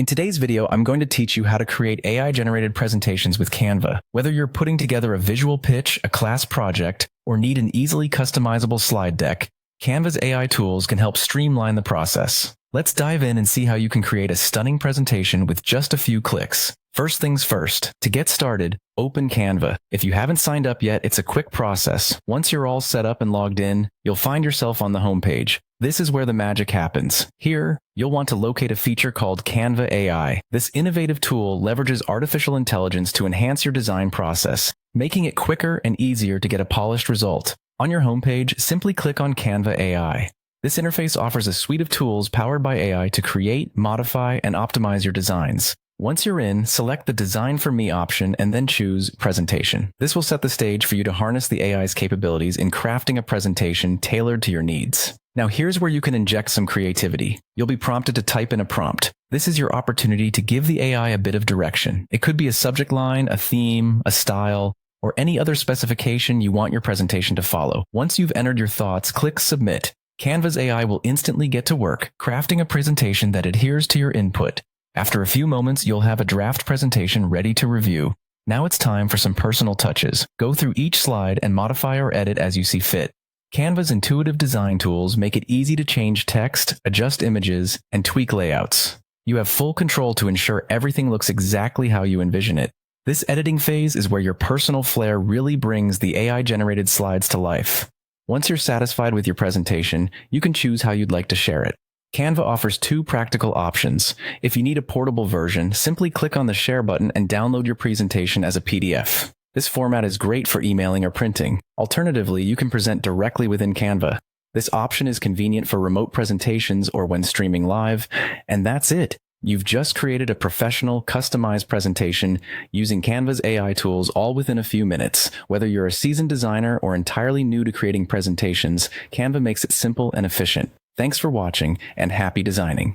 In today's video, I'm going to teach you how to create AI-generated presentations with Canva. Whether you're putting together a visual pitch, a class project, or need an easily customizable slide deck, Canva's AI tools can help streamline the process. Let's dive in and see how you can create a stunning presentation with just a few clicks. First things first, to get started, open Canva. If you haven't signed up yet, it's a quick process. Once you're all set up and logged in, you'll find yourself on the homepage. This is where the magic happens. Here, you'll want to locate a feature called Canva AI. This innovative tool leverages artificial intelligence to enhance your design process, making it quicker and easier to get a polished result. On your homepage, simply click on Canva AI. This interface offers a suite of tools powered by AI to create, modify, and optimize your designs. Once you're in, select the Design for Me option and then choose Presentation. This will set the stage for you to harness the AI's capabilities in crafting a presentation tailored to your needs. Now here's where you can inject some creativity. You'll be prompted to type in a prompt. This is your opportunity to give the AI a bit of direction. It could be a subject line, a theme, a style, or any other specification you want your presentation to follow. Once you've entered your thoughts, click Submit. Canva's AI will instantly get to work, crafting a presentation that adheres to your input. After a few moments, you'll have a draft presentation ready to review. Now it's time for some personal touches. Go through each slide and modify or edit as you see fit. Canva's intuitive design tools make it easy to change text, adjust images, and tweak layouts. You have full control to ensure everything looks exactly how you envision it. This editing phase is where your personal flair really brings the AI-generated slides to life. Once you're satisfied with your presentation, you can choose how you'd like to share it. Canva offers two practical options. If you need a portable version, simply click on the Share button and download your presentation as a PDF. This format is great for emailing or printing. Alternatively, you can present directly within Canva. This option is convenient for remote presentations or when streaming live, and that's it. You've just created a professional, customized presentation using Canva's AI tools all within a few minutes. Whether you're a seasoned designer or entirely new to creating presentations, Canva makes it simple and efficient. Thanks for watching, and happy designing.